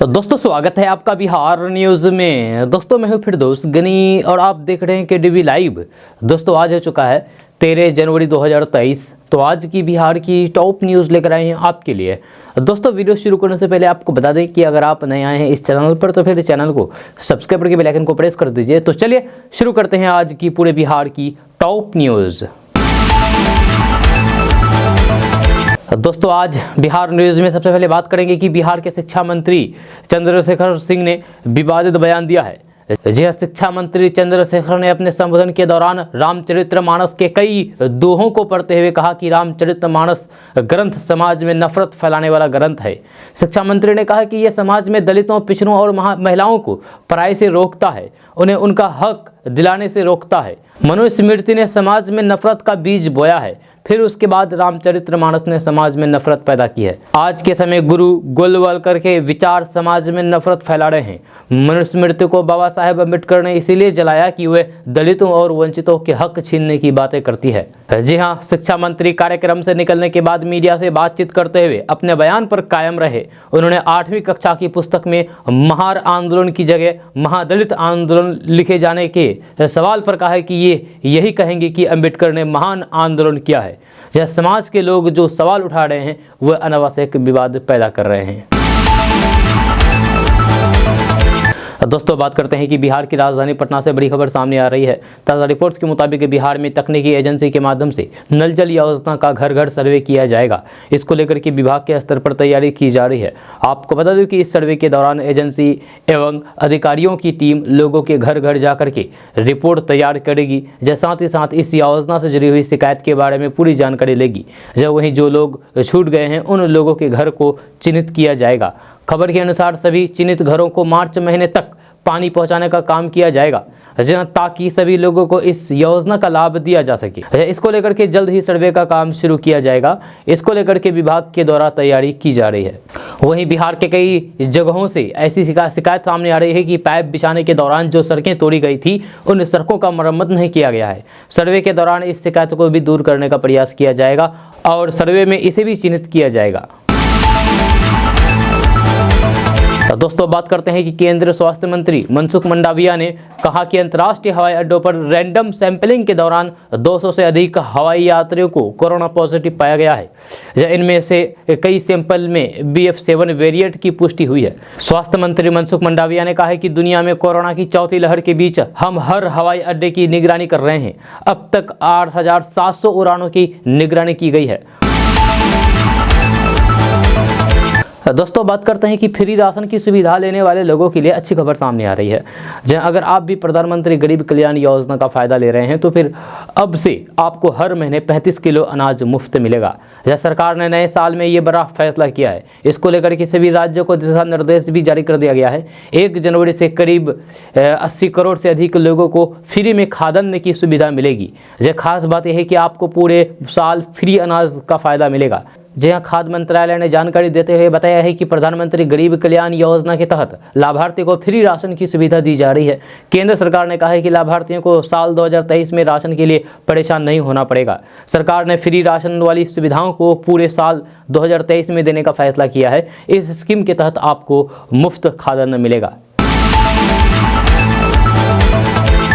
तो दोस्तों स्वागत है आपका बिहार न्यूज़ में। दोस्तों मैं हूं फिरदौस गनी और आप देख रहे हैं केडीवी लाइव। दोस्तों आज हो चुका है 13 जनवरी 2023। तो आज की बिहार की टॉप न्यूज़ लेकर आए हैं आपके लिए। दोस्तों वीडियो शुरू करने से पहले आपको बता दें कि अगर आप नए आए हैं इस चैनल पर तो फिर चैनल को सब्सक्राइब करके बेल आइकन को प्रेस कर दीजिए। तो चलिए शुरू करते हैं आज की पूरे बिहार की टॉप न्यूज़। दोस्तों आज बिहार न्यूज़ में सबसे पहले बात करेंगे कि बिहार के शिक्षा मंत्री चंद्रशेखर सिंह ने विवादित बयान दिया है। जी हाँ, शिक्षा मंत्री चंद्रशेखर ने अपने संबोधन के दौरान रामचरितमानस के कई दोहों को पढ़ते हुए कहा कि रामचरितमानस ग्रंथ समाज में नफरत फैलाने वाला ग्रंथ है। शिक्षा मंत्री ने कहा कि यह समाज में दलितों, पिछड़ों और महिलाओं को पढ़ाई से रोकता है, उन्हें उनका हक दिलाने से रोकता है। मनुस्मृति ने समाज में नफरत का बीज बोया है, फिर उसके बाद रामचरितमानस ने समाज में नफरत पैदा की है। आज के समय गुरु गोलवलकर के विचार समाज में नफरत फैला रहे हैं। मनुस्मृति को बाबा साहेब अम्बेडकर ने इसीलिए जलाया कि वे दलितों और वंचितों के हक छीनने की बातें करती है। जी हाँ, शिक्षा मंत्री कार्यक्रम से निकलने के बाद मीडिया से बातचीत करते हुए अपने बयान पर कायम रहे। उन्होंने 8वीं कक्षा की पुस्तक में महार आंदोलन की जगह महादलित आंदोलन लिखे जाने के सवाल पर कहा है कि ये यही कहेंगे कि अम्बेडकर ने महान आंदोलन किया है। यह समाज के लोग जो सवाल उठा रहे हैं वह अनावश्यक विवाद पैदा कर रहे हैं। दोस्तों बात करते हैं कि बिहार की राजधानी पटना से बड़ी खबर सामने आ रही है। ताज़ा रिपोर्ट्स के मुताबिक बिहार में तकनीकी एजेंसी के माध्यम से नल जल योजना का घर घर सर्वे किया जाएगा। इसको लेकर के विभाग के स्तर पर तैयारी की जा रही है। आपको बता दूं कि इस सर्वे के दौरान एजेंसी एवं अधिकारियों की टीम लोगों के घर घर जाकर के रिपोर्ट तैयार करेगी। साथ ही साथ इस योजना से जुड़ी हुई शिकायत के बारे में पूरी जानकारी लेगी। जब वहीं जो लोग छूट गए हैं उन लोगों के घर को चिन्हित किया जाएगा। खबर के अनुसार सभी चिन्हित घरों को मार्च महीने तक पानी पहुंचाने का काम किया जाएगा ताकि सभी लोगों को इस योजना का लाभ दिया जा सके। इसको लेकर के जल्द ही सर्वे का काम शुरू किया जाएगा। इसको लेकर के विभाग के द्वारा तैयारी की जा रही है। वहीं बिहार के कई जगहों से ऐसी शिकायत सामने आ रही है कि पाइप बिछाने के दौरान जो सड़कें तोड़ी गई थी उन सड़कों का मरम्मत नहीं किया गया है। सर्वे के दौरान इस शिकायत को भी दूर करने का प्रयास किया जाएगा और सर्वे में इसे भी चिन्हित किया जाएगा। दोस्तों बात करते हैं कि केंद्रीय स्वास्थ्य मंत्री मनसुख मंडाविया ने कहा कि अंतर्राष्ट्रीय हवाई अड्डों पर रैंडम सैंपलिंग के दौरान 200 से अधिक हवाई यात्रियों को कोरोना पॉजिटिव पाया गया है। इनमें से कई सैंपल में BF7 वेरिएंट की पुष्टि हुई है। स्वास्थ्य मंत्री मनसुख मंडाविया ने कहा है कि दुनिया में कोरोना की चौथी लहर के बीच हम हर हवाई अड्डे की निगरानी कर रहे हैं। अब तक 8,700 उड़ानों की निगरानी की गई है। दोस्तों बात करते हैं कि फ्री राशन की सुविधा लेने वाले लोगों के लिए अच्छी खबर सामने आ रही है। अगर आप भी प्रधानमंत्री गरीब कल्याण योजना का फायदा ले रहे हैं तो फिर अब से आपको हर महीने 35 किलो अनाज मुफ्त मिलेगा। सरकार ने नए साल में ये बड़ा फैसला किया है। इसको लेकर के सभी राज्यों को दिशा निर्देश भी जारी कर दिया गया है। 1 जनवरी से करीब 80 करोड़ से अधिक लोगों को फ्री में खाद्यान्न की सुविधा मिलेगी। खास बात यह है कि आपको पूरे साल फ्री अनाज का फायदा मिलेगा। हाँ, खाद्य मंत्रालय ने जानकारी देते हुए बताया है कि प्रधानमंत्री गरीब कल्याण योजना के तहत लाभार्थी को फ्री राशन की सुविधा दी जा रही है। केंद्र सरकार ने कहा है कि लाभार्थियों को साल 2023 में राशन के लिए परेशान नहीं होना पड़ेगा। सरकार ने फ्री राशन वाली सुविधाओं को पूरे साल 2023 में देने का फैसला किया है। इस स्कीम के तहत आपको मुफ्त खाद्यान्न मिलेगा।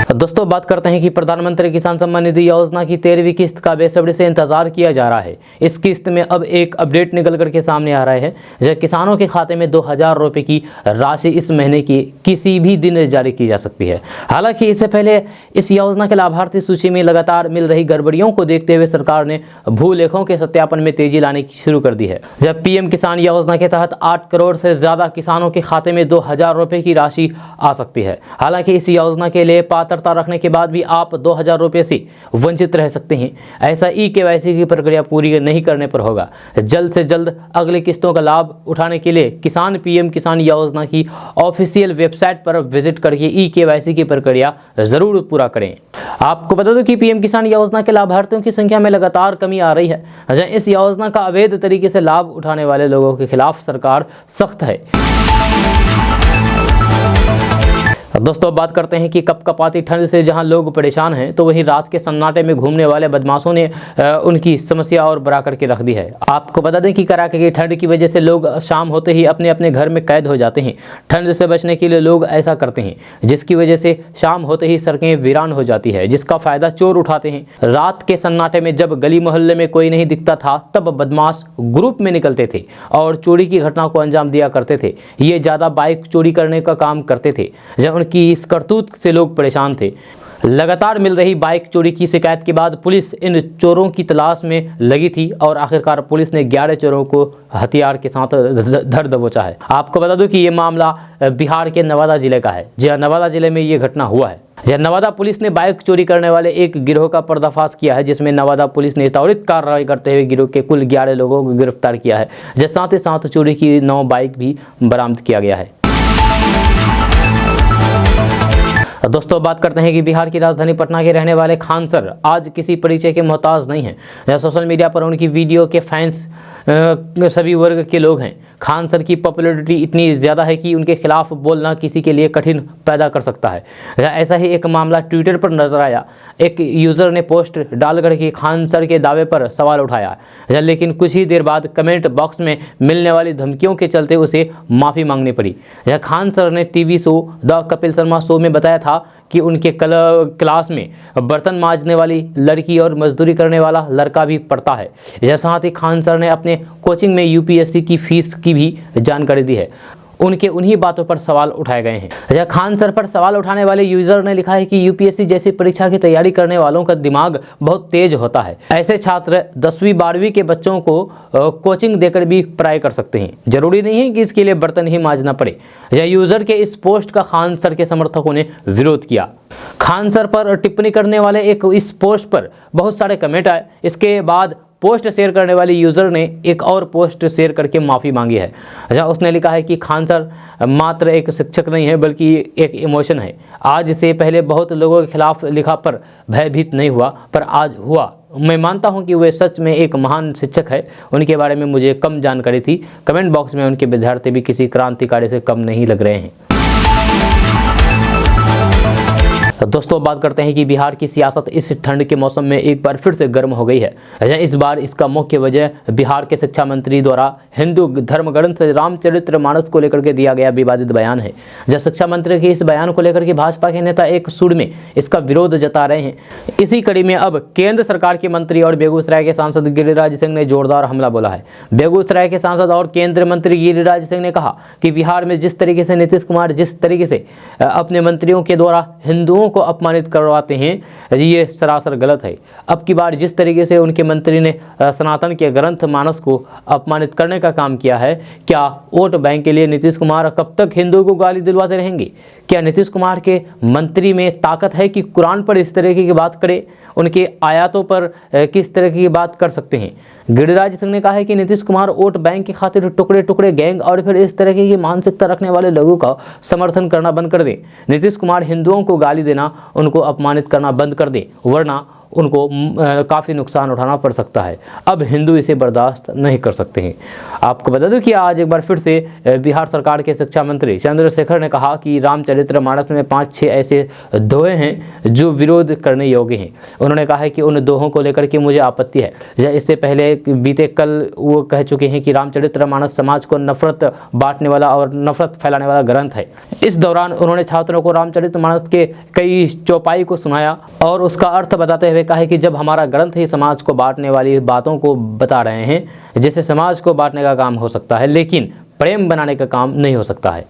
दोस्तों बात करते हैं कि प्रधानमंत्री किसान सम्मान निधि योजना की 13वीं किस्त का बेसब्री से इंतजार किया जा रहा है। इस किस्त में अब एक अपडेट निकल करके सामने आ रहा है। जो किसानों के खाते में 2,000 रुपये की राशि इस महीने की किसी भी दिन जारी की जा सकती है। हालांकि इससे पहले इस योजना के लाभार्थी सूची में लगातार मिल रही गड़बड़ियों को देखते हुए सरकार ने भूलेखों के सत्यापन में तेजी लाने की शुरू कर दी है। जब PM किसान योजना के तहत 8 करोड़ से ज्यादा किसानों के खाते में 2,000 रुपये की राशि आ सकती है। हालांकि इस योजना के लिए पात्रता रखने के बाद भी आप 2,000 रुपये से वंचित रह सकते हैं। ऐसा KYC की प्रक्रिया पूरी नहीं करने पर होगा। जल्द से जल्द अगली किस्तों का लाभ उठाने के लिए किसान PM किसान योजना की ऑफिशियल वेबसाइट पर विजिट करके KYC की प्रक्रिया जरूर पूरा करें। आपको बता दूं कि PM किसान योजना के लाभार्थियों की संख्या में लगातार कमी आ रही है। इस योजना का अवैध तरीके से लाभ उठाने वाले लोगों के खिलाफ सरकार सख्त है। दोस्तों बात करते हैं कि कपकपाती ठंड से जहां लोग परेशान हैं, तो वहीं रात के सन्नाटे में घूमने वाले बदमाशों ने उनकी समस्या और बढ़ा करके रख दी है। आपको बता दें कि कड़ाके की ठंड की वजह से लोग शाम होते ही अपने अपने घर में कैद हो जाते हैं। ठंड से बचने के लिए लोग ऐसा करते हैं, जिसकी वजह से शाम होते ही सड़कें वीरान हो जाती है, जिसका फायदा चोर उठाते हैं। रात के सन्नाटे में जब गली मोहल्ले में कोई नहीं दिखता था, तब बदमाश ग्रुप में निकलते थे और चोरी की घटना को अंजाम दिया करते थे। ये ज़्यादा बाइक चोरी करने का काम करते थे। जब उनकी इस करतूत से लोग परेशान थे। लगातार मिल रही बाइक चोरी की शिकायत के बाद पुलिस इन चोरों की तलाश में लगी थी और आखिरकार पुलिस ने 11 चोरों को हथियार के साथ धर दबोचा है। आपको बता दूं कि ये मामला बिहार के नवादा जिले का है। जी नवादा जिले में ये घटना हुआ है। नवादा पुलिस ने बाइक चोरी करने वाले एक गिरोह का पर्दाफाश किया है, जिसमें नवादा पुलिस ने त्वरित कार्रवाई करते हुए गिरोह के कुल 11 लोगों को गिरफ्तार किया है। साथ ही साथ चोरी की 9 बाइक भी बरामद किया गया है। दोस्तों बात करते हैं कि बिहार की राजधानी पटना के रहने वाले खान सर आज किसी परिचय के मोहताज नहीं हैं। सोशल मीडिया पर उनकी वीडियो के फैंस सभी वर्ग के लोग हैं। खान सर की पॉपुलैरिटी इतनी ज़्यादा है कि उनके खिलाफ बोलना किसी के लिए कठिन पैदा कर सकता है। ऐसा ही एक मामला ट्विटर पर नजर आया। एक यूज़र ने पोस्ट डालकर के खान सर के दावे पर सवाल उठाया, लेकिन कुछ ही देर बाद कमेंट बॉक्स में मिलने वाली धमकियों के चलते उसे माफ़ी मांगनी पड़ी। खान सर ने TV show the Kapil Sharma show में बताया था कि उनके क्लास में बर्तन मांजने वाली लड़की और मजदूरी करने वाला लड़का भी पढ़ता है। साथ ही खान सर ने अपने कोचिंग में यूपीएससी की फीस की भी जानकारी दी है। उनके उन्हीं बातों पर सवाल उठाए गए हैं। खान सर पर सवाल उठाने वाले यूजर ने लिखा है कि यूपीएससी जैसी परीक्षा की तैयारी करने वालों का दिमाग बहुत तेज होता है। ऐसे छात्र 10वीं 12वीं के बच्चों को कोचिंग देकर भी पढ़ाई कर सकते हैं। जरूरी नहीं है कि इसके लिए बर्तन ही मांजना पड़े। यूजर के इस पोस्ट का खान सर के समर्थकों ने विरोध किया। खान सर पर टिप्पणी करने वाले इस पोस्ट पर बहुत सारे कमेंट आए। इसके बाद पोस्ट शेयर करने वाली यूज़र ने एक और पोस्ट शेयर करके माफ़ी मांगी है। जहाँ उसने लिखा है कि खान सर मात्र एक शिक्षक नहीं है, बल्कि एक इमोशन है। आज से पहले बहुत लोगों के खिलाफ लिखा पर भयभीत नहीं हुआ, पर आज हुआ। मैं मानता हूं कि वे सच में एक महान शिक्षक है। उनके बारे में मुझे कम जानकारी थी। कमेंट बॉक्स में उनके विद्यार्थी भी किसी क्रांतिकारी से कम नहीं लग रहे हैं। दोस्तों बात करते हैं कि बिहार की सियासत इस ठंड के मौसम में एक बार फिर से गर्म हो गई है। इस बार इसका मुख्य वजह बिहार के शिक्षा मंत्री द्वारा हिंदू धर्म ग्रंथ रामचरितमानस को लेकर के दिया गया विवादित बयान है। जब शिक्षा मंत्री के इस बयान को लेकर के भाजपा के नेता एक सुर में इसका विरोध जता रहे हैं। इसी कड़ी में अब केंद्र सरकार के मंत्री और बेगूसराय के सांसद गिरिराज सिंह ने जोरदार हमला बोला है। बेगूसराय के सांसद और केंद्रीय मंत्री गिरिराज सिंह ने कहा कि बिहार में जिस तरीके से नीतीश कुमार जिस तरीके से अपने मंत्रियों के द्वारा हिंदुओं को अपमानित करवाते हैं, ये सरासर गलत है। अब की बार जिस तरीके से उनके मंत्री ने सनातन के ग्रंथ मानस को अपमानित करने का काम किया है, क्या वोट बैंक के लिए नीतीश कुमार कब तक हिंदुओं को गाली दिलवाते रहेंगे? क्या नीतीश कुमार के मंत्री में ताकत है कि कुरान पर इस तरीके की बात करें? उनके आयातों पर किस तरह की बात कर सकते हैं? गिरिराज सिंह ने कहा है कि नीतीश कुमार वोट बैंक की खातिर टुकड़े टुकड़े गैंग और फिर इस तरह की मानसिकता रखने वाले लोगों का समर्थन करना बंद कर दें। नीतीश कुमार हिंदुओं को गाली देना, उनको अपमानित करना बंद कर दें, वरना उनको काफ़ी नुकसान उठाना पड़ सकता है। अब हिंदू इसे बर्दाश्त नहीं कर सकते हैं। आपको बता दूं कि आज एक बार फिर से बिहार सरकार के शिक्षा मंत्री चंद्रशेखर ने कहा कि रामचरितमानस में 5-6 ऐसे दोहे हैं जो विरोध करने योग्य हैं। उन्होंने कहा है कि उन दोहों को लेकर के मुझे आपत्ति है। इससे पहले बीते कल वो कह चुके हैं कि रामचरितमानस समाज को नफरत बांटने वाला और नफरत फैलाने वाला ग्रंथ है। इस दौरान उन्होंने छात्रों को रामचरितमानस के कई चौपाई को सुनाया और उसका अर्थ बताते हुए कहा है कि जब हमारा ग्रंथ ही समाज को बांटने वाली बातों को बता रहे हैं, जिससे समाज को बांटने का काम हो सकता है, लेकिन प्रेम बनाने का काम नहीं हो सकता है।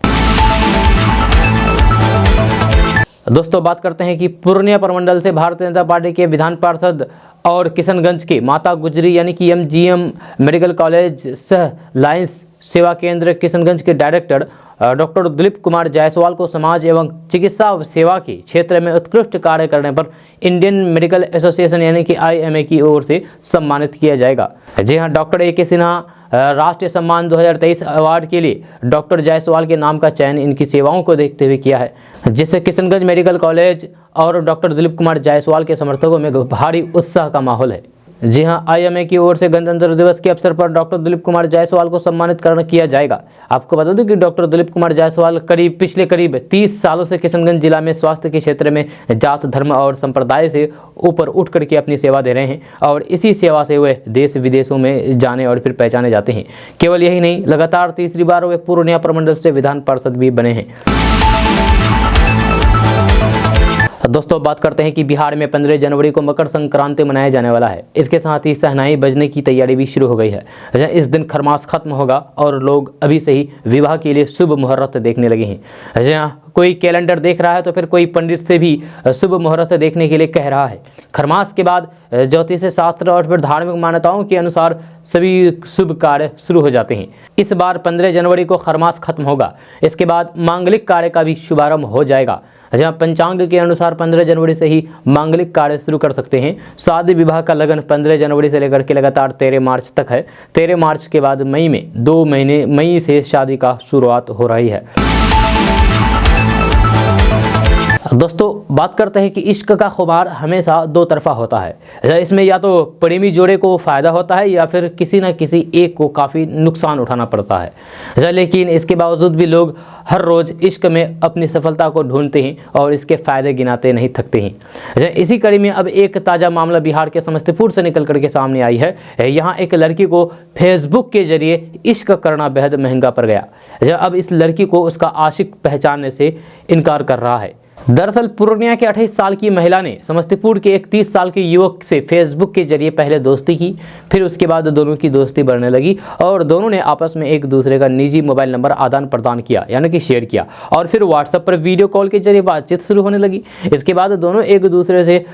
दोस्तों बात करते हैं कि पूर्णिया प्रमंडल से भारतीय जनता पार्टी के विधान पार्षद और किशनगंज के माता गुजरी यानी कि एमजीएम मेडिकल कॉलेज सह लायंस सेवा केंद्र किशनगंज के डायरेक्टर डॉक्टर दिलीप कुमार जायसवाल को समाज एवं चिकित्सा सेवा के क्षेत्र में उत्कृष्ट कार्य करने पर इंडियन मेडिकल एसोसिएशन यानी कि IMA की ओर से सम्मानित किया जाएगा। जी हां, डॉक्टर AK सिन्हा राष्ट्रीय सम्मान 2023 अवार्ड के लिए डॉक्टर जायसवाल के नाम का चयन इनकी सेवाओं को देखते हुए किया है, जिससे किशनगंज मेडिकल कॉलेज और डॉक्टर दिलीप कुमार जायसवाल के समर्थकों में भारी उत्साह का माहौल है। जी हां, आईएमए की ओर से गणतंत्र दिवस के अवसर पर डॉक्टर दिलीप कुमार जायसवाल को सम्मानित किया जाएगा। आपको बता दूं कि डॉक्टर दिलीप कुमार जायसवाल पिछले करीब 30 सालों से किशनगंज जिला में स्वास्थ्य के क्षेत्र में जात, धर्म और संप्रदाय से ऊपर उठ करके अपनी सेवा दे रहे हैं और इसी सेवा से वे देश विदेशों में जाने और फिर पहचाने जाते हैं। केवल यही नहीं, लगातार तीसरी बार वे पूर्णिया प्रमंडल से विधान पार्षद भी बने हैं। दोस्तों, बात करते हैं कि बिहार में 15 जनवरी को मकर संक्रांति मनाया जाने वाला है। इसके साथ ही शहनाई बजने की तैयारी भी शुरू हो गई है। इस दिन खरमास खत्म होगा और लोग अभी से ही विवाह के लिए शुभ मुहूर्त देखने लगे हैं। जहाँ कोई कैलेंडर देख रहा है तो फिर कोई पंडित से भी शुभ मुहूर्त देखने के लिए कह रहा है। खरमास के बाद ज्योतिष शास्त्र और फिर धार्मिक मान्यताओं के अनुसार सभी शुभ कार्य शुरू हो जाते हैं। इस बार 15 जनवरी को खरमास खत्म होगा। इसके बाद मांगलिक कार्य का भी शुभारंभ हो जाएगा। जहाँ पंचांग के अनुसार 15 जनवरी से ही मांगलिक कार्य शुरू कर सकते हैं। शादी विवाह का लगन 15 जनवरी से लेकर के लगातार 13 मार्च तक है। 13 मार्च के बाद मई में 2 महीने मई से शादी का शुरुआत हो रही है। दोस्तों, बात करते हैं कि इश्क का खुमार हमेशा दो तरफा होता है। इसमें या तो प्रेमी जोड़े को फ़ायदा होता है या फिर किसी न किसी एक को काफ़ी नुकसान उठाना पड़ता है। लेकिन इसके बावजूद भी लोग हर रोज़ इश्क में अपनी सफलता को ढूंढते हैं और इसके फ़ायदे गिनाते नहीं थकते हैं। इसी कड़ी में अब एक ताज़ा मामला बिहार के समस्तीपुर से निकल करके सामने आई है। यहाँ एक लड़की को फेसबुक के जरिए इश्क करना बेहद महंगा पड़ गया। अब इस लड़की को उसका आशिक पहचानने से इनकार कर रहा है। दरअसल पूर्णिया के 28 साल की महिला ने समस्तीपुर के एक 30 साल के युवक से फेसबुक के जरिए पहले दोस्ती की, फिर उसके बाद दोनों की दोस्ती बढ़ने लगी और दोनों ने आपस में एक दूसरे का निजी मोबाइल नंबर आदान प्रदान किया, यानी कि शेयर किया और फिर व्हाट्सएप पर वीडियो कॉल के जरिए बातचीत शुरू होने लगी। इसके बाद दोनों एक दूसरे से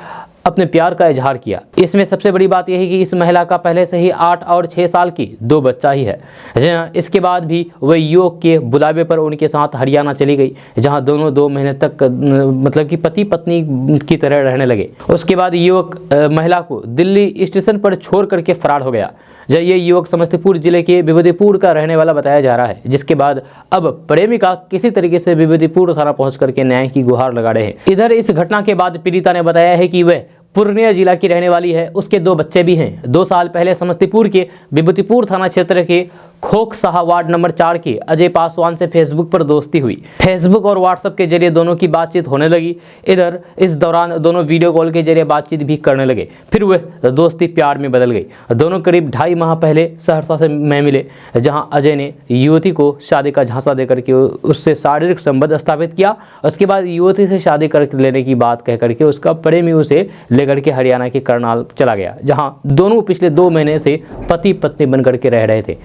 अपने प्यार का इजहार किया। इसमें सबसे बड़ी बात यह है कि इस महिला का पहले से ही 8 और 6 साल की 2 बच्चा ही है। इसके बाद भी वह युवक के बुलावे पर उनके साथ हरियाणा चली गई, जहां दोनों 2 महीने तक मतलब कि पति पत्नी की तरह रहने लगे। उसके बाद युवक महिला को दिल्ली स्टेशन पर छोड़ करके फरार हो गया। ये युवक समस्तीपुर जिले के विभूतिपुर का रहने वाला बताया जा रहा है, जिसके बाद अब प्रेमिका किसी तरीके से विभूतिपुर थाना पहुंच करके न्याय की गुहार लगा रहे हैं। इधर इस घटना के बाद पीड़िता ने बताया है कि वह पूर्णिया जिला की रहने वाली है। उसके 2 बच्चे भी हैं। 2 साल पहले समस्तीपुर के विभूतिपुर थाना क्षेत्र के खोखसाहा वार्ड नंबर 4 के अजय पासवान से फेसबुक पर दोस्ती हुई। फेसबुक और व्हाट्सएप के जरिए दोनों की बातचीत होने लगी। इधर इस दौरान दोनों वीडियो कॉल के जरिए बातचीत भी करने लगे। फिर वह दोस्ती प्यार में बदल गई। दोनों करीब 2.5 माह पहले सहरसा से मिले, जहां अजय ने युवती को शादी का झांसा देकर के उससे शारीरिक संबंध स्थापित किया। उसके बाद युवती से शादी कर लेने की बात कह करके उसका प्रेमी उसे लेकर के हरियाणा के करनाल चला गया, जहां दोनों पिछले 2 महीने से पति पत्नी बनकर के रह रहे थे।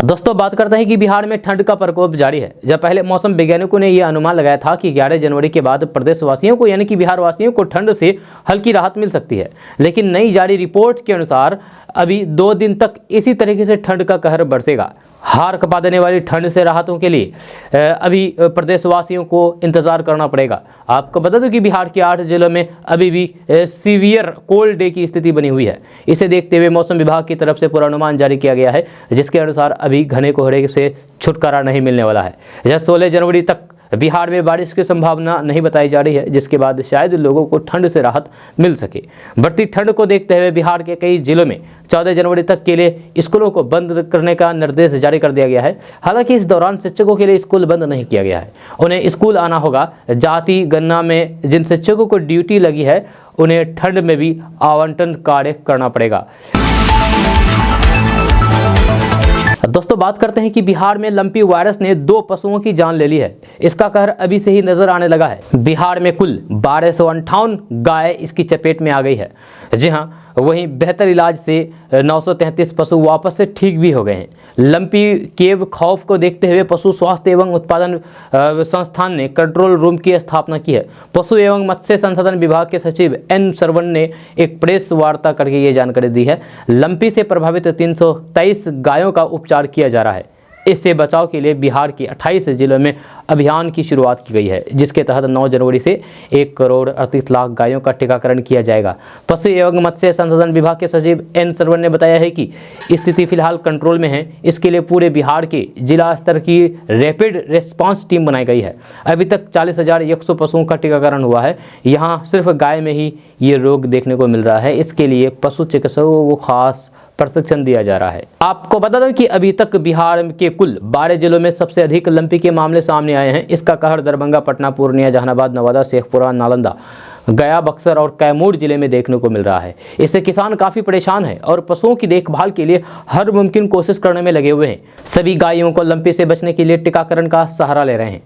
दोस्तों, बात करते हैं कि बिहार में ठंड का प्रकोप जारी है। जब पहले मौसम वैज्ञानिकों ने यह अनुमान लगाया था कि 11 जनवरी के बाद प्रदेशवासियों को यानी कि बिहार वासियों को ठंड से हल्की राहत मिल सकती है, लेकिन नई जारी रिपोर्ट के अनुसार अभी 2 दिन तक इसी तरीके से ठंड का कहर बरसेगा। हार कपा देने वाली ठंड से राहतों के लिए अभी प्रदेशवासियों को इंतजार करना पड़ेगा। आपको बता दूं कि बिहार के 8 जिलों में अभी भी सीवियर कोल्ड डे की स्थिति बनी हुई है। इसे देखते हुए मौसम विभाग की तरफ से पूर्वानुमान जारी किया गया है, जिसके अनुसार अभी घने कोहरे से छुटकारा नहीं मिलने वाला है। 16 जनवरी तक बिहार में बारिश की संभावना नहीं बताई जा रही है, जिसके बाद शायद लोगों को ठंड से राहत मिल सके। बढ़ती ठंड को देखते हुए बिहार के कई जिलों में 14 जनवरी तक के लिए स्कूलों को बंद करने का निर्देश जारी कर दिया गया है। हालांकि इस दौरान शिक्षकों के लिए स्कूल बंद नहीं किया गया है, उन्हें स्कूल आना होगा। जाति गणना में जिन शिक्षकों को ड्यूटी लगी है उन्हें ठंड में भी आवंटन कार्य करना पड़ेगा। दोस्तों, बात करते हैं कि बिहार में लंपी वायरस ने 2 पशुओं की जान ले ली है। इसका कहर अभी से ही नजर आने लगा है। बिहार में कुल 1258 गाय इसकी चपेट में आ गई है। जी हां, वहीं बेहतर इलाज से 933 पशु वापस से ठीक भी हो गए हैं। लंपी केव खौफ को देखते हुए पशु स्वास्थ्य एवं उत्पादन संस्थान ने कंट्रोल रूम की स्थापना की है। पशु एवं मत्स्य संसाधन विभाग के सचिव एन सरवण ने एक प्रेस वार्ता करके ये जानकारी दी है। लंपी से प्रभावित 323 गायों का उपचार किया जा रहा है। इससे बचाव के लिए बिहार के 28 जिलों में अभियान की शुरुआत की गई है, जिसके तहत 9 जनवरी से 1,38,00,000 गायों का टीकाकरण किया जाएगा। पशु एवं मत्स्य संसाधन विभाग के सचिव एन सरवन ने बताया है कि स्थिति फिलहाल कंट्रोल में है। इसके लिए पूरे बिहार के जिला स्तर की रैपिड रेस्पॉन्स टीम बनाई गई है। अभी तक 40,100 पशुओं का टीकाकरण हुआ है। यहाँ सिर्फ गाय में ही ये रोग देखने को मिल रहा है। इसके लिए पशु चिकित्सकों को खास प्रशिक्षण दिया जा रहा है। आपको बता दें कि अभी तक बिहार के कुल 12 जिलों में सबसे अधिक लंपी के मामले सामने आए हैं। इसका कहर दरभंगा, पटना, पूर्णिया, जहानाबाद, नवादा, शेखपुरा, नालंदा, गया, बक्सर और कैमूर जिले में देखने को मिल रहा है। इससे किसान काफी परेशान हैं और पशुओं की देखभाल के लिए हर मुमकिन कोशिश करने में लगे हुए हैं। सभी गायों को लंपी से बचने के लिए टीकाकरण का सहारा ले रहे हैं।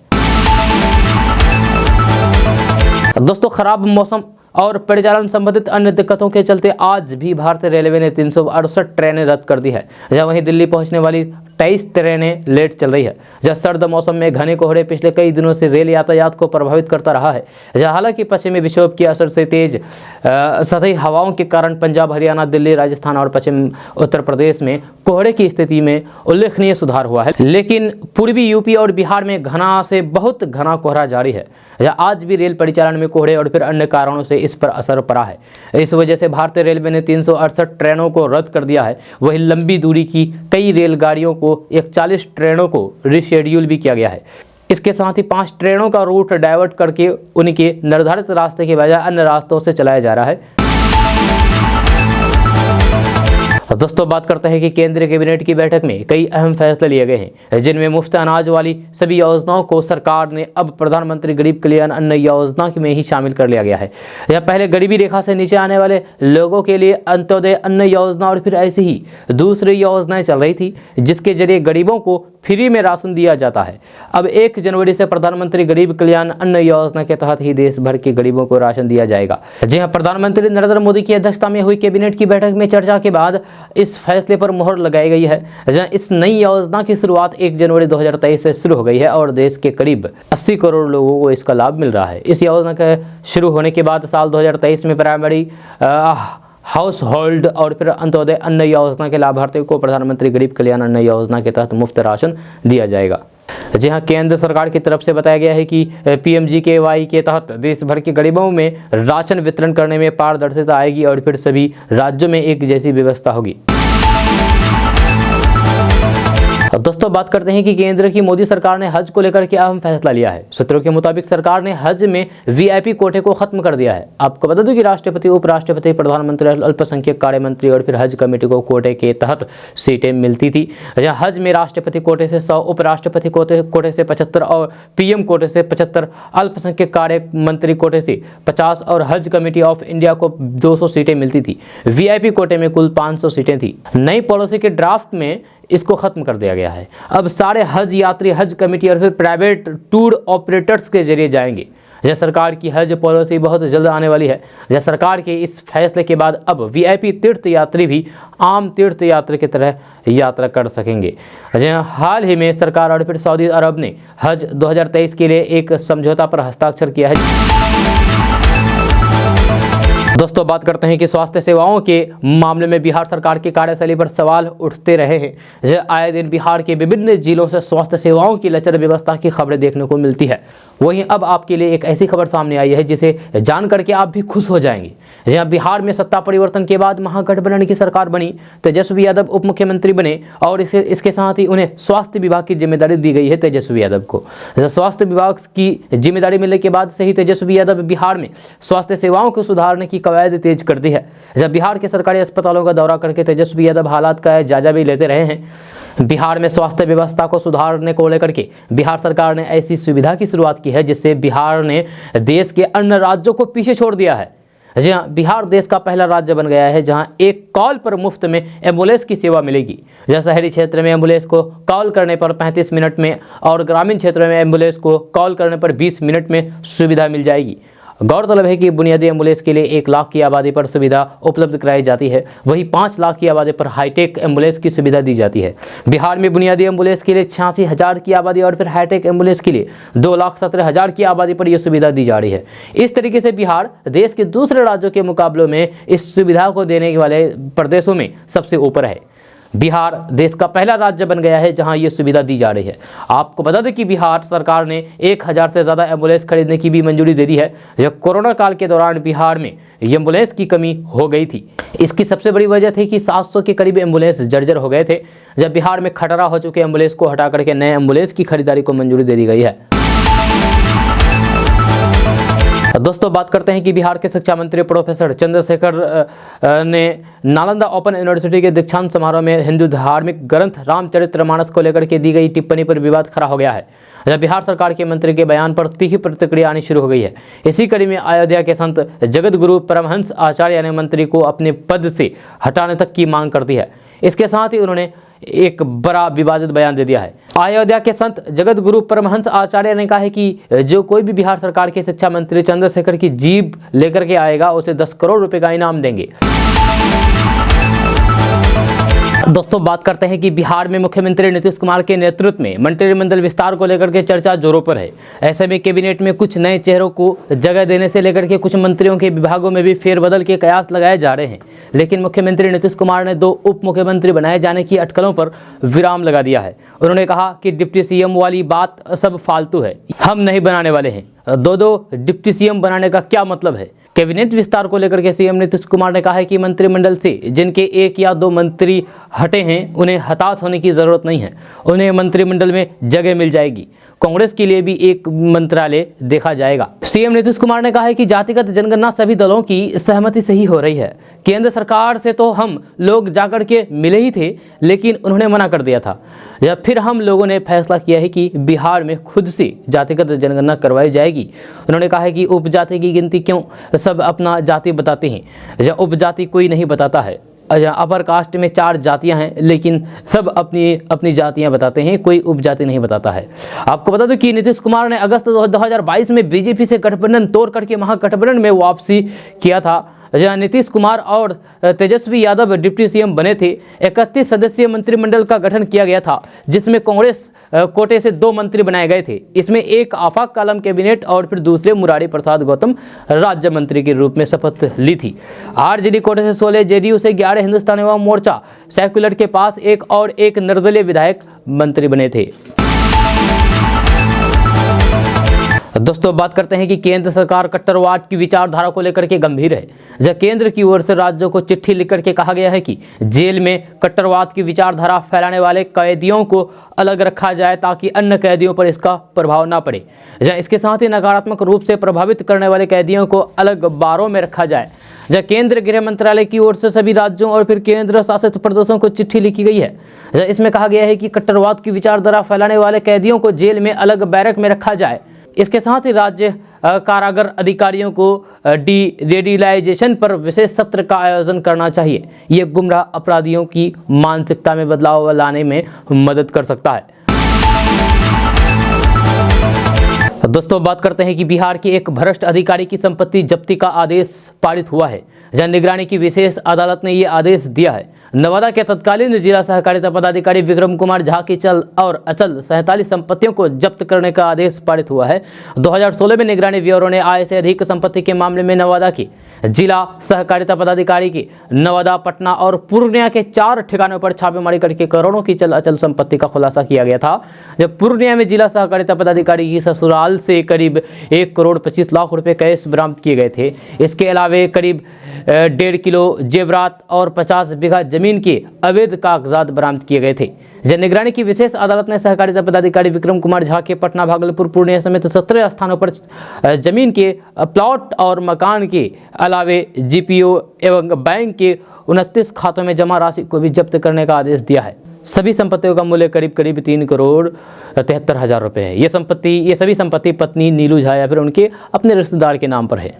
दोस्तों, खराब मौसम और परिचालन संबंधित अन्य दिक्कतों के चलते आज भी भारतीय रेलवे ने 368 ट्रेनें रद्द कर दी है। जहां वहीं दिल्ली पहुंचने वाली 23 ट्रेनें लेट चल रही है। जहां सर्द मौसम में घने कोहरे पिछले कई दिनों से रेल यातायात को प्रभावित करता रहा है। जहां हालांकि पश्चिमी विक्षोभ के असर से तेज सतही हवाओं के कारण पंजाब, हरियाणा, दिल्ली, राजस्थान और पश्चिम उत्तर प्रदेश में कोहरे की स्थिति में उल्लेखनीय सुधार हुआ है, लेकिन पूर्वी यूपी और बिहार में घना से बहुत घना कोहरा जारी है। आज भी रेल परिचालन में कोहरे और फिर अन्य कारणों से इस पर असर पड़ा है। इस वजह से भारतीय रेलवे ने 368 ट्रेनों को रद्द कर दिया है। वहीं लंबी दूरी की कई रेलगाड़ियों को 41 ट्रेनों को रिशेड्यूल भी किया गया है। इसके साथ ही 5 ट्रेनों का रूट डाइवर्ट करके उनके निर्धारित रास्ते के बजाय अन्य रास्तों से चलाया जा रहा है। दोस्तों, बात करते हैं कि केंद्रीय कैबिनेट की बैठक में कई अहम फैसले लिए गए हैं, जिनमें मुफ्त अनाज वाली सभी योजनाओं को सरकार ने अब प्रधानमंत्री गरीब कल्याण अन्न योजना में ही शामिल कर लिया गया है। यह पहले गरीबी रेखा से नीचे आने वाले लोगों के लिए अंत्योदय अन्न योजना और फिर ऐसी ही दूसरी योजनाएं चल रही थी, जिसके जरिए गरीबों को फ्री में राशन दिया जाता है। अब 1 जनवरी से प्रधानमंत्री गरीब कल्याण अन्न योजना के तहत ही देश भर के गरीबों को राशन दिया जाएगा। जी हां, प्रधानमंत्री नरेंद्र मोदी की अध्यक्षता में हुई कैबिनेट की बैठक में चर्चा के बाद इस फैसले पर मुहर लगाई गई है। जहां इस नई योजना की शुरुआत 1 जनवरी 2023 से शुरू हो गई है और देश के करीब 80 करोड़ लोगों को इसका लाभ मिल रहा है। इस योजना के शुरू होने के बाद साल 2023 में प्राइमरी हाउस होल्ड और फिर अंत्योदय अन्न योजना के लाभार्थियों को प्रधानमंत्री गरीब कल्याण अन्न योजना के तहत मुफ्त राशन दिया जाएगा। जी हाँ, केंद्र सरकार की तरफ से बताया गया है कि PMGKY के तहत देश भर के गरीबों में राशन वितरण करने में पारदर्शिता आएगी और फिर सभी राज्यों में एक जैसी व्यवस्था होगी। दोस्तों, बात करते हैं कि केंद्र की मोदी सरकार ने हज को लेकर के अहम फैसला लिया है। सूत्रों के मुताबिक सरकार ने हज में VIP कोटे को खत्म कर दिया है। आपको बता दूं कि राष्ट्रपति, उपराष्ट्रपति, प्रधानमंत्री, अल्पसंख्यक कार्य मंत्री और फिर हज कमेटी को कोटे के तहत सीटें मिलती थी। हज में राष्ट्रपति कोटे से 100, उपराष्ट्रपति कोटे से 75 और PM कोटे से 75, अल्पसंख्यक कार्य मंत्री कोटे से 50 और हज कमेटी ऑफ इंडिया को 200 सीटें मिलती थी। VIP कोटे में कुल 500 सीटें थी। नई पॉलिसी के ड्राफ्ट में इसको खत्म कर दिया गया है। अब सारे हज यात्री हज कमेटी और फिर प्राइवेट टूर ऑपरेटर्स के जरिए जाएंगे। यह सरकार की हज पॉलिसी बहुत जल्द आने वाली है। यह सरकार के इस फैसले के बाद अब VIP तीर्थ यात्री भी आम तीर्थ यात्री की तरह यात्रा कर सकेंगे। हाल ही में सरकार और फिर सऊदी अरब ने हज 2023 के लिए एक समझौता पर हस्ताक्षर किया है। दोस्तों, बात करते हैं कि स्वास्थ्य सेवाओं के मामले में बिहार सरकार की कार्यशैली पर सवाल उठते रहे हैं। आए दिन बिहार के विभिन्न जिलों से स्वास्थ्य सेवाओं की लचर व्यवस्था की खबरें देखने को मिलती है। वहीं अब आपके लिए एक ऐसी खबर सामने आई है जिसे जान करके आप भी खुश हो जाएंगे। जहां बिहार में सत्ता परिवर्तन के बाद महागठबंधन की सरकार बनी, तेजस्वी यादव उप मुख्यमंत्री बने और इसके साथ ही उन्हें स्वास्थ्य विभाग की जिम्मेदारी दी गई है। तेजस्वी यादव को स्वास्थ्य विभाग की जिम्मेदारी मिलने के बाद से ही तेजस्वी यादव बिहार में स्वास्थ्य सेवाओं को सुधारने की कवायद तेज कर दी है। जब बिहार के सरकारी अस्पतालों का दौरा करके तेजस्वी यादव हालात का जायजा भी लेते रहे हैं। बिहार में स्वास्थ्य व्यवस्था को सुधारने को लेकर के बिहार सरकार ने ऐसी सुविधा की शुरुआत की है जिससे बिहार ने देश के अन्य राज्यों को पीछे छोड़ दिया है। जी हाँ, बिहार देश का पहला राज्य बन गया है जहां एक कॉल पर मुफ्त में एम्बुलेंस की सेवा मिलेगी। जहां शहरी क्षेत्र में एम्बुलेंस को कॉल करने पर 35 मिनट में और ग्रामीण क्षेत्र में एम्बुलेंस को कॉल करने पर 20 मिनट में सुविधा मिल जाएगी। गौरतलब है कि बुनियादी एम्बुलेंस के लिए 1 लाख की आबादी पर सुविधा उपलब्ध कराई जाती है, वहीं 5 लाख की आबादी पर हाईटेक एम्बुलेंस की सुविधा दी जाती है। बिहार में बुनियादी एम्बुलेंस के लिए 86,000 की आबादी और फिर हाईटेक एम्बुलेंस के लिए 2,17,000 की आबादी पर यह सुविधा दी जा रही है। इस तरीके से बिहार देश के दूसरे राज्यों के मुकाबलों में इस सुविधा को देने वाले प्रदेशों में सबसे ऊपर है। बिहार देश का पहला राज्य बन गया है जहां ये सुविधा दी जा रही है। आपको बता दें कि बिहार सरकार ने 1000 से ज़्यादा एम्बुलेंस खरीदने की भी मंजूरी दे दी है। यह कोरोना काल के दौरान बिहार में एम्बुलेंस की कमी हो गई थी। इसकी सबसे बड़ी वजह थी कि 700 के करीब एम्बुलेंस जर्जर हो गए थे। जब बिहार में खटरा हो चुके एम्बुलेंस को हटा करके नए एम्बुलेंस की खरीदारी को मंजूरी दे दी गई है। दोस्तों बात करते हैं कि बिहार के शिक्षा मंत्री प्रोफेसर चंद्रशेखर ने नालंदा ओपन यूनिवर्सिटी के दीक्षांत समारोह में हिंदू धार्मिक ग्रंथ रामचरितमानस को लेकर के दी गई टिप्पणी पर विवाद खड़ा हो गया है। जब बिहार सरकार के मंत्री के बयान पर तीखी प्रतिक्रिया आनी शुरू हो गई है। इसी कड़ी में अयोध्या के संत जगत गुरु परमहंस आचार्य ने मंत्री को अपने पद से हटाने तक की मांग कर दी है। इसके साथ ही उन्होंने एक बड़ा विवादित बयान दे दिया है। अयोध्या के संत जगत गुरु परमहंस आचार्य ने कहा है कि जो कोई भी बिहार सरकार के शिक्षा मंत्री चंद्रशेखर की जीभ लेकर के आएगा उसे 10 करोड़ रुपए का इनाम देंगे। दोस्तों बात करते हैं कि बिहार में मुख्यमंत्री नीतीश कुमार के नेतृत्व में मंत्रिमंडल विस्तार को लेकर के चर्चा जोरों पर है। ऐसे में कैबिनेट में कुछ नए चेहरों को जगह देने से लेकर के कुछ मंत्रियों के विभागों में भी फेरबदल के कयास लगाए जा रहे हैं। लेकिन मुख्यमंत्री नीतीश कुमार ने 2 उप मुख्यमंत्री बनाए जाने की अटकलों पर विराम लगा दिया है। उन्होंने कहा कि डिप्टी सीएम वाली बात सब फालतू है, हम नहीं बनाने वाले हैं। 2 डिप्टी सीएम बनाने का क्या मतलब है? कैबिनेट विस्तार को लेकर के सीएम नीतीश कुमार ने कहा है कि मंत्रिमंडल से जिनके 1 या 2 मंत्री हटे हैं उन्हें हताश होने की जरूरत नहीं है, उन्हें मंत्रिमंडल में जगह मिल जाएगी। कांग्रेस के लिए भी एक मंत्रालय देखा जाएगा। सीएम नीतीश कुमार ने कहा है कि जातिगत जनगणना सभी दलों की सहमति से ही हो रही है। केंद्र सरकार से तो हम लोग जाकर के मिले ही थे, लेकिन उन्होंने मना कर दिया था। या फिर हम लोगों ने फैसला किया है कि बिहार में खुद से जातिगत जनगणना करवाई जाएगी। उन्होंने कहा है कि उपजाति की गिनती क्यों, सब अपना जाति बताते हैं, या उपजाति कोई नहीं बताता है। अपर कास्ट में 4 जातियां हैं, लेकिन सब अपनी अपनी जातियां बताते हैं, कोई उपजाति नहीं बताता है। आपको बता दो कि नीतीश कुमार ने अगस्त 2022 में बीजेपी से गठबंधन तोड़ करके महागठबंधन में वापसी किया था, जहां नीतीश कुमार और तेजस्वी यादव डिप्टी सीएम बने थे। 31 सदस्यीय मंत्रिमंडल का गठन किया गया था, जिसमें कांग्रेस कोटे से 2 मंत्री बनाए गए थे। इसमें एक आफाक आलम कैबिनेट और फिर दूसरे मुरारी प्रसाद गौतम राज्य मंत्री के रूप में शपथ ली थी। आरजेडी कोटे से 16, जेडीयू से 11, हिंदुस्तान एवं मोर्चा सेक्युलर के पास 1 और 1 निर्दलीय विधायक मंत्री बने थे। दोस्तों बात करते हैं कि केंद्र सरकार कट्टरवाद की विचारधारा को लेकर के गंभीर है। जब केंद्र की ओर से राज्यों को चिट्ठी लिख करके कहा गया है कि जेल में कट्टरवाद की विचारधारा फैलाने वाले कैदियों को अलग रखा जाए ताकि अन्य कैदियों पर इसका प्रभाव ना पड़े। या इसके साथ ही नकारात्मक रूप से प्रभावित करने वाले कैदियों को अलग बारों में रखा जाए। जब केंद्र गृह मंत्रालय की ओर से सभी राज्यों और फिर केंद्र शासित प्रदेशों को चिट्ठी लिखी गई है। इसमें कहा गया है कि कट्टरवाद की विचारधारा फैलाने वाले कैदियों को जेल में अलग बैरक में रखा जाए। इसके साथ ही राज्य कारागार अधिकारियों को रेडिलाइजेशन पर विशेष सत्र का आयोजन करना चाहिए। ये गुमराह अपराधियों की मानसिकता में बदलाव लाने में मदद कर सकता है। दोस्तों बात करते हैं कि बिहार के एक भ्रष्ट अधिकारी की संपत्ति जब्ती का आदेश पारित हुआ है। जन निगरानी की विशेष अदालत ने यह आदेश दिया है। नवादा के तत्कालीन जिला सहकारिता पदाधिकारी विक्रम कुमार झा की चल और अचल 47 संपत्तियों को जब्त करने का आदेश पारित हुआ है। 2016 में निगरानी ब्यूरो ने आय से अधिक संपत्ति के मामले में नवादा के जिला सहकारिता पदाधिकारी के नवादा, पटना और पूर्णिया के 4 ठिकानों पर छापेमारी करके करोड़ों की चल अचल संपत्ति का खुलासा किया गया था। जब पूर्णिया में जिला सहकारिता पदाधिकारी की ससुराल से करीब 1 करोड़ 25 लाख रुपए कैश बरामद किए गए थे। इसके अलावा करीब 1.5 किलो जेवरात और 50 बीघा जमीन के अवैध कागजात बरामद किए गए थे। जन निगरानी की विशेष अदालत ने सहकारिता पदाधिकारी विक्रम कुमार झा के पटना, भागलपुर, पूर्णिया समेत 17 स्थानों पर जमीन के प्लॉट और मकान के अलावे जीपीओ एवं बैंक के 29 खातों में जमा राशि को भी जब्त करने का आदेश दिया है। सभी संपत्तियों का मूल्य करीब 3 करोड़ 73 हजार रुपए है। ये सभी संपत्ति पत्नी नीलू झा या फिर उनके अपने रिश्तेदार के नाम पर है।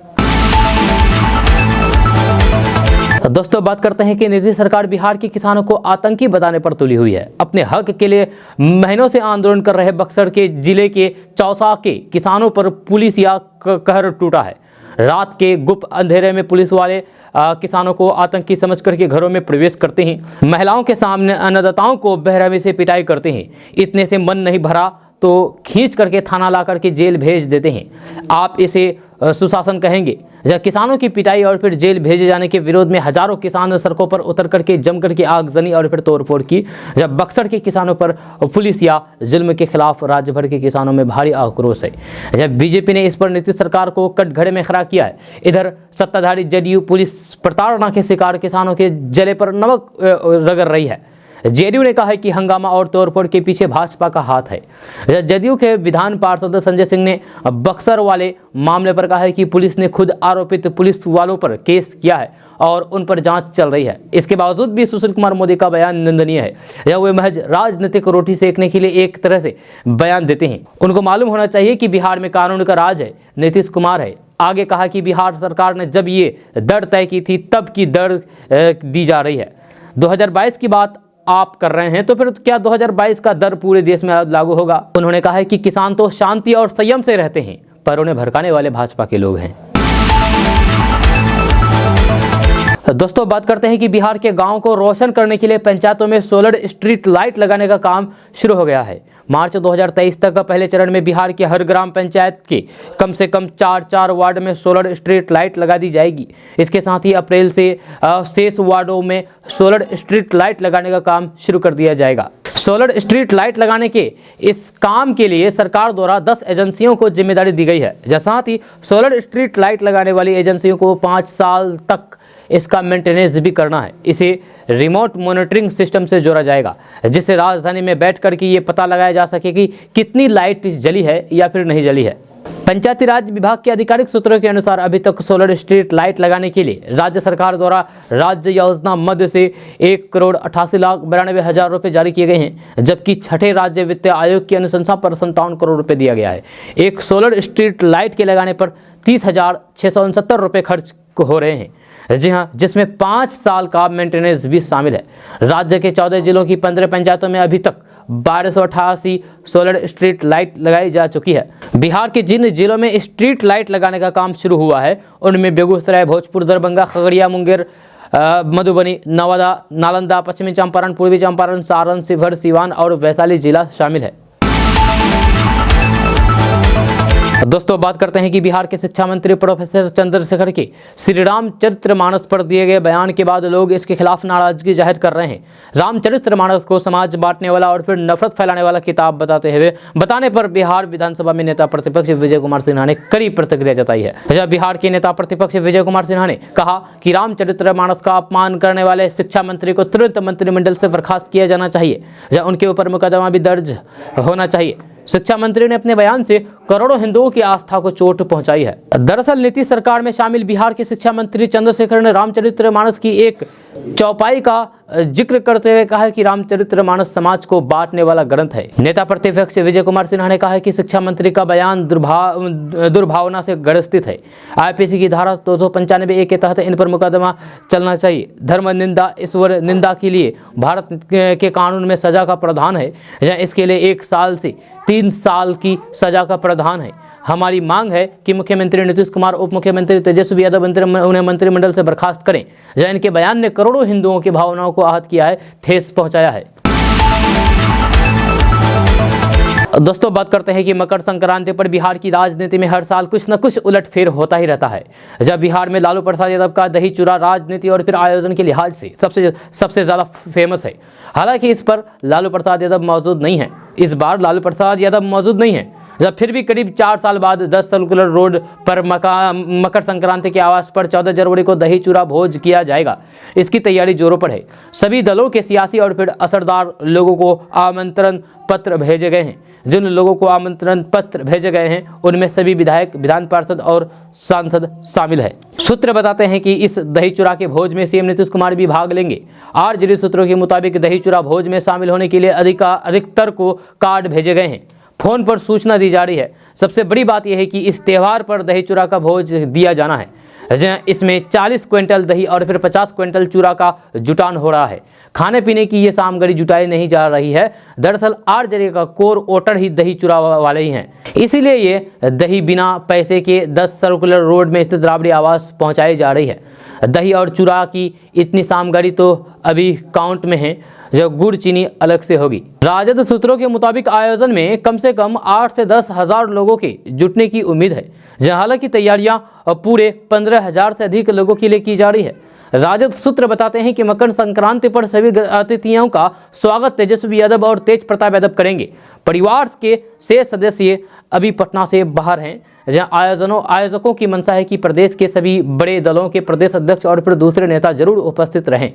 दोस्तों बात करते हैं कि नीतीश सरकार बिहार के किसानों को आतंकी बताने पर तुली हुई है। अपने हक के लिए महीनों से आंदोलन कर रहे बक्सर के जिले के चौसा के किसानों पर पुलिस या कहर टूटा है। रात के गुप्त अंधेरे में पुलिस वाले किसानों को आतंकी समझ करके घरों में प्रवेश करते हैं। महिलाओं के सामने अन्नदाताओं को बेरहमी से पिटाई करते हैं। इतने से मन नहीं भरा तो खींच करके थाना ला करके जेल भेज देते हैं। आप इसे सुशासन कहेंगे? जब किसानों की पिटाई और फिर जेल भेजे जाने के विरोध में हजारों किसान सड़कों पर उतर करके जम करके आगजनी और फिर तोड़फोड़ की। जब बक्सर के किसानों पर पुलिस या जुल्म के खिलाफ राज्य भर के किसानों में भारी आक्रोश है। जब बीजेपी ने इस पर नीतीश सरकार को कटघरे में खड़ा किया है, इधर सत्ताधारी जेडीयू पुलिस प्रताड़ना के शिकार किसानों के जले पर नमक रगड़ रही है। जेडीयू ने कहा है कि हंगामा और तोड़फोड़ के पीछे भाजपा का हाथ है। जेडीयू के विधान पार्षद संजय सिंह ने बक्सर वाले मामले पर कहा है कि पुलिस ने खुद आरोपित पुलिस वालों पर केस किया है और उन पर जांच चल रही है। इसके बावजूद भी सुशील कुमार मोदी का बयान निंदनीय है। यह वे महज राजनीतिक रोटी सेकने के लिए एक तरह से बयान देते हैं। उनको मालूम होना चाहिए कि बिहार में कानून का राज है, नीतीश कुमार है। आगे कहा कि बिहार सरकार ने जब ये दर तय की थी तब की दर दी जा रही है। 2022 की बात आप कर रहे हैं तो फिर क्या 2022 का दर पूरे देश में लागू होगा? उन्होंने कहा है कि किसान तो शांति और संयम से रहते हैं, पर उन्हें भड़काने वाले भाजपा के लोग हैं। दोस्तों, बात करते हैं कि बिहार के गांव को रोशन करने के लिए पंचायतों में सोलर स्ट्रीट लाइट लगाने का काम शुरू हो गया है। मार्च 2023 तक पहले चरण में बिहार के हर ग्राम पंचायत के कम से कम 4 वार्ड में सोलर स्ट्रीट लाइट लगा दी जाएगी। इसके साथ ही अप्रैल से शेष वार्डों में सोलर स्ट्रीट लाइट लगाने का काम शुरू कर दिया जाएगा। सोलर स्ट्रीट लाइट लगाने के इस काम के लिए सरकार द्वारा 10 एजेंसियों को जिम्मेदारी दी गई है। साथ ही सोलर स्ट्रीट लाइट लगाने वाली एजेंसियों को 5 साल तक इसका मेंटेनेंस भी करना है। इसे रिमोट मॉनिटरिंग सिस्टम से जोड़ा जाएगा, जिससे राजधानी में बैठकर के ये पता लगाया जा सके कि कितनी लाइट जली है या फिर नहीं जली है। पंचायती राज विभाग के आधिकारिक सूत्रों के अनुसार अभी तक सोलर स्ट्रीट लाइट लगाने के लिए राज्य सरकार द्वारा राज्य योजना मद से 1,88,92,000 रुपये जारी किए गए हैं, जबकि छठे राज्य वित्त आयोग की अनुशंसा पर 57 करोड़ रुपये दिया गया है। एक सोलर स्ट्रीट लाइट के लगाने पर 30,669 रुपये खर्च हो रहे हैं। जी हाँ, जिसमें 5 साल का मेंटेनेंस भी शामिल है। राज्य के 14 जिलों की 15 पंचायतों में अभी तक 1288 सोलर स्ट्रीट लाइट लगाई जा चुकी है। बिहार के जिन जिलों में स्ट्रीट लाइट लगाने का काम शुरू हुआ है उनमें बेगूसराय, भोजपुर, दरभंगा, खगड़िया, मुंगेर, मधुबनी, नवादा, नालंदा, पश्चिमी चंपारण, पूर्वी चंपारण, सारण, शिवहर, सीवान और वैशाली जिला शामिल है। दोस्तों, बात करते हैं कि बिहार के शिक्षा मंत्री प्रोफेसर चंद्रशेखर के श्री रामचरितमानस पर दिए गए बयान के बाद लोग इसके खिलाफ नाराजगी जाहिर कर रहे हैं। रामचरितमानस को समाज बांटने वाला और फिर नफरत फैलाने वाला किताब बताने पर बिहार विधानसभा में नेता प्रतिपक्ष विजय कुमार सिन्हा ने कड़ी प्रतिक्रिया जताई है। जब बिहार के नेता प्रतिपक्ष विजय कुमार सिन्हा ने कहा कि रामचरितमानस का अपमान करने वाले शिक्षा मंत्री को तुरंत मंत्रिमंडल से बर्खास्त किया जाना चाहिए या उनके ऊपर मुकदमा भी दर्ज होना चाहिए। शिक्षा मंत्री ने अपने बयान से करोड़ों हिंदुओं की आस्था को चोट पहुंचाई है। दरअसल नीतीश सरकार में शामिल बिहार के शिक्षा मंत्री चंद्रशेखर ने रामचरितमानस की एक चौपाई का जिक्र करते हुए कहा है कि रामचरितमानस समाज को बांटने वाला ग्रंथ है। नेता प्रतिपक्ष विजय कुमार सिन्हा ने कहा है कि शिक्षा मंत्री का बयान दुर्भावना से ग्रसित है। आईपीसी की धारा 295A के तहत इन पर मुकदमा चलना चाहिए। धर्म निंदा, ईश्वर निंदा के लिए भारत के कानून में सजा का प्रावधान है या इसके लिए 1 साल से 3 साल की सजा का प्रावधान है। हमारी मांग है कि मुख्यमंत्री नीतीश कुमार, उप मुख्यमंत्री तेजस्वी यादव उन्हें मंत्रिमंडल से बर्खास्त करें। जहाँ इनके बयान ने करोड़ों हिंदुओं की भावनाओं को आहत किया है, ठेस पहुंचाया है। दोस्तों, बात करते हैं कि मकर संक्रांति पर बिहार की राजनीति में हर साल कुछ न कुछ उलटफेर होता ही रहता है। जब बिहार में लालू प्रसाद यादव का दही चूड़ा राजनीति और फिर आयोजन के लिहाज से सबसे ज़्यादा फेमस है। हालांकि इस पर लालू प्रसाद यादव मौजूद नहीं है। इस बार लालू प्रसाद यादव मौजूद नहीं है। जब फिर भी करीब 4 साल बाद 10 सर्कुलर रोड पर मकर संक्रांति के आवास पर 14 जनवरी को दही चूड़ा भोज किया जाएगा। इसकी तैयारी जोरों पर है। सभी दलों के सियासी और फिर असरदार लोगों को आमंत्रण पत्र भेजे गए हैं। जिन लोगों को आमंत्रण पत्र भेजे गए हैं उनमें सभी विधायक, विधान पार्षद और सांसद शामिल है। सूत्र बताते हैं कि इस दही चूड़ा के भोज में सीएम नीतीश कुमार भी भाग लेंगे। आरजेडी सूत्रों के मुताबिक दही चूड़ा भोज में शामिल होने के लिए अधिकतर को कार्ड भेजे गए हैं। फोन पर सूचना दी जा रही है। सबसे बड़ी बात यह है कि इस त्यौहार पर दही चूड़ा का भोज दिया जाना है। इसमें 40 क्विंटल दही और फिर 50 क्विंटल चूड़ा का जुटान हो रहा है। खाने पीने की ये सामग्री जुटाई नहीं जा रही है। दरअसल आरजेडी का कोर वोटर ही दही चूड़ा वाले ही हैं। इसीलिए ये दही बिना पैसे के 10 सर्कुलर रोड में स्थित राबड़ी आवास पहुंचाई जा रही है। दही और चूड़ा की इतनी सामग्री तो अभी काउंट में है। जो गुड़ चीनी अलग से होगी। राजद सूत्रों के मुताबिक आयोजन में कम से कम 8 से 10 हजार लोगों के जुटने की उम्मीद है, जहां हालांकि तैयारियां पूरे 15,000 से अधिक लोगों के लिए की जा रही है। राजद सूत्र बताते हैं कि मकर संक्रांति पर सभी अतिथियों का स्वागत तेजस्वी यादव और तेज प्रताप यादव करेंगे। परिवार के शेष सदस्य अभी पटना से बाहर हैं, जहां आयोजकों की मंशा है कि प्रदेश के सभी बड़े दलों के प्रदेश अध्यक्ष और फिर दूसरे नेता जरूर उपस्थित रहें।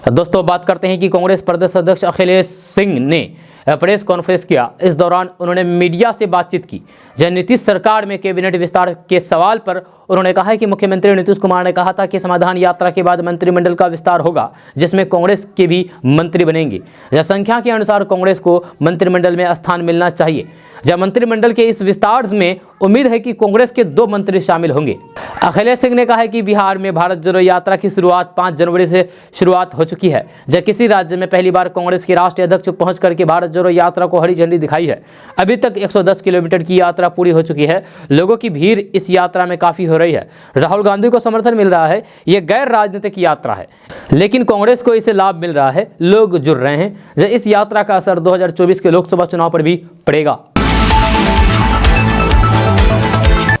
दोस्तों, बात करते हैं कि कांग्रेस प्रदेश अध्यक्ष अखिलेश सिंह ने प्रेस कॉन्फ्रेंस किया। इस दौरान उन्होंने मीडिया से बातचीत की। जब नीतीश सरकार में कैबिनेट विस्तार के सवाल पर उन्होंने कहा कि मुख्यमंत्री नीतीश कुमार ने कहा था कि समाधान यात्रा के बाद मंत्रिमंडल का विस्तार होगा, जिसमें कांग्रेस के भी मंत्री बनेंगे। जनसंख्या के अनुसार कांग्रेस को मंत्रिमंडल में स्थान मिलना चाहिए। जब मंत्रिमंडल के इस विस्तार में उम्मीद है कि कांग्रेस के 2 मंत्री शामिल होंगे। अखिलेश सिंह ने कहा है कि बिहार में भारत जोड़ो यात्रा की शुरुआत 5 जनवरी से शुरुआत हो चुकी है। जब किसी राज्य में पहली बार कांग्रेस के राष्ट्रीय अध्यक्ष पहुंच करके भारत जोड़ो यात्रा को हरी झंडी दिखाई है। अभी तक 110 किलोमीटर की यात्रा पूरी हो चुकी है। लोगों की भीड़ इस यात्रा में काफी हो रही है। राहुल गांधी को समर्थन मिल रहा है। यह गैर राजनीतिक यात्रा है, लेकिन कांग्रेस को इससे लाभ मिल रहा है। लोग जुड़ रहे हैं। जब इस यात्रा का असर 2024 के लोकसभा चुनाव पर भी पड़ेगा।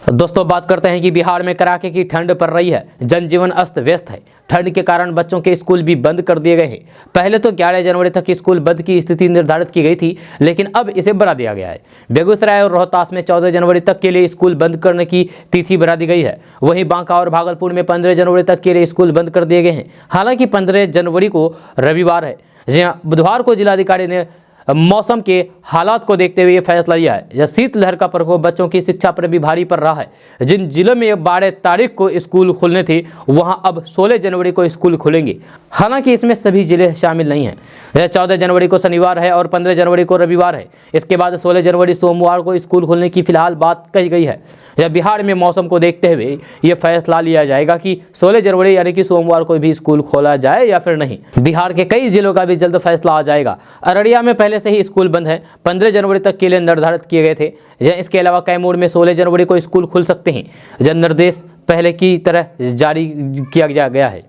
दोस्तों, बात करते हैं कि बिहार में कड़ाके की ठंड पड़ रही है। जनजीवन अस्त व्यस्त है। ठंड के कारण बच्चों के स्कूल भी बंद कर दिए गए हैं। पहले तो 11 जनवरी तक स्कूल बंद की स्थिति निर्धारित की गई थी, लेकिन अब इसे बढ़ा दिया गया है। बेगूसराय और रोहतास में 14 जनवरी तक के लिए स्कूल बंद करने की तिथि बढ़ा दी गई है। वहीं बांका और भागलपुर में 15 जनवरी तक के लिए स्कूल बंद कर दिए गए हैं। हालांकि 15 जनवरी को रविवार है। जहाँ बुधवार को जिलाधिकारी ने मौसम के हालात को देखते हुए ये फैसला लिया है। यह शीतलहर का प्रकोप बच्चों की शिक्षा पर भी भारी पड़ रहा है। जिन जिलों में 12 तारीख को स्कूल खुलने थे, वहां अब 16 जनवरी को स्कूल खुलेंगे। हालांकि इसमें सभी जिले शामिल नहीं हैं। यह 14 जनवरी को शनिवार है और 15 जनवरी को रविवार है। इसके बाद 16 जनवरी सोमवार को स्कूल खुलने की फिलहाल बात कही गई है। यह बिहार में मौसम को देखते हुए ये फैसला लिया जाएगा कि 16 जनवरी यानी कि सोमवार को भी स्कूल खोला जाए या फिर नहीं। बिहार के कई जिलों का भी जल्द फैसला आ जाएगा। अररिया में पहले से ही स्कूल बंद है। 15 जनवरी तक के लिए निर्धारित किए गए थे। इसके अलावा कैमूर में 16 जनवरी को स्कूल खुल सकते हैं। यह निर्देश पहले की तरह जारी किया गया है।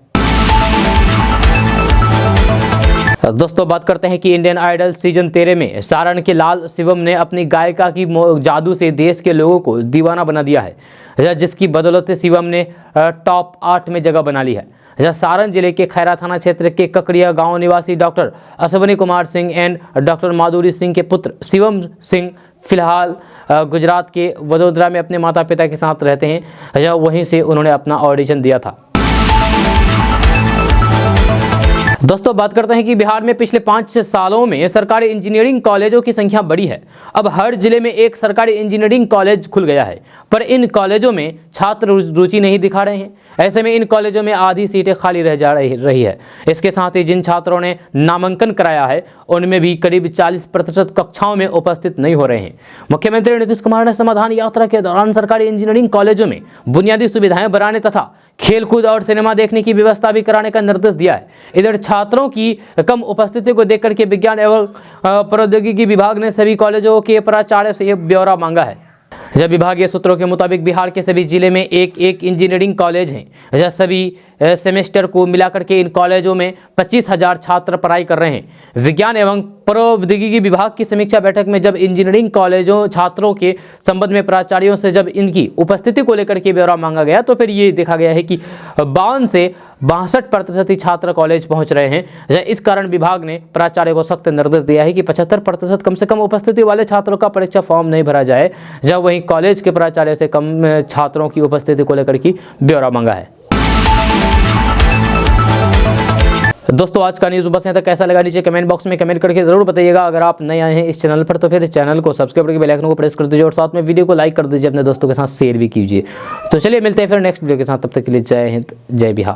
दोस्तों, बात करते हैं कि इंडियन आइडल सीजन 13 में सारण के लाल शिवम ने अपनी गायिका की जादू से देश के लोगों को दीवाना बना दिया है, जिसकी बदौलत शिवम ने टॉप 8 में जगह बना ली है। सारण जिले के खैरा थाना क्षेत्र के ककड़िया गांव निवासी doctor Ashwini Kumar Singh and doctor Madhuri Singh के पुत्र शिवम सिंह फिलहाल गुजरात के वडोदरा में अपने माता पिता के साथ रहते हैं। वहीं से उन्होंने अपना ऑडिशन दिया था। दोस्तों, बात करते हैं कि बिहार में पिछले 5 सालों में सरकारी इंजीनियरिंग कॉलेजों की संख्या बढ़ी है। अब हर जिले में एक सरकारी इंजीनियरिंग कॉलेज खुल गया है, पर इन कॉलेजों में छात्र रुचि नहीं दिखा रहे हैं। ऐसे में इन कॉलेजों में आधी सीटें खाली रह जा रही है। इसके साथ ही जिन छात्रों ने नामांकन कराया है, उनमें भी करीब 40% कक्षाओं में उपस्थित नहीं हो रहे हैं। मुख्यमंत्री नीतीश कुमार ने समाधान यात्रा के दौरान सरकारी इंजीनियरिंग कॉलेजों में बुनियादी सुविधाएं बढ़ाने तथा खेलकूद और सिनेमा देखने की व्यवस्था भी कराने का निर्देश दिया है। इधर छात्रों की कम उपस्थिति को देख करके विज्ञान एवं प्रौद्योगिकी विभाग ने सभी कॉलेजों के प्राचार्य से ब्यौरा मांगा है। जब विभागीय सूत्रों के मुताबिक बिहार के सभी जिले में एक इंजीनियरिंग कॉलेज हैं। जब सभी सेमेस्टर को मिलाकर के इन कॉलेजों में 25,000 छात्र पढ़ाई कर रहे हैं। विज्ञान एवं प्रौद्योगिकी विभाग की समीक्षा बैठक में जब इंजीनियरिंग कॉलेजों छात्रों के संबंध में प्राचार्यों से जब इनकी उपस्थिति को लेकर के ब्यौरा मांगा गया, तो फिर ये देखा गया है कि 52 से 62% ही छात्र कॉलेज पहुंच रहे हैं। इस कारण विभाग ने प्राचार्य को सख्त निर्देश दिया है कि 75% कम से कम उपस्थिति वाले छात्रों का परीक्षा फॉर्म नहीं भरा जाए। जब वहीं कॉलेज के प्राचार्य से कम छात्रों की उपस्थिति को लेकर के ब्यौरा मांगा है। दोस्तों, आज का न्यूज़ बस यहाँ तक। कैसा लगा नीचे कमेंट बॉक्स में कमेंट करके जरूर बताइएगा। अगर आप नए आए हैं इस चैनल पर तो फिर चैनल को सब्सक्राइब करके बेल आइकन को प्रेस कर दीजिए और साथ में वीडियो को लाइक कर दीजिए, अपने दोस्तों के साथ शेयर भी कीजिए। तो चलिए मिलते हैं फिर नेक्स्ट वीडियो के साथ। तब तक के लिए जय हिंद, जय बिहार।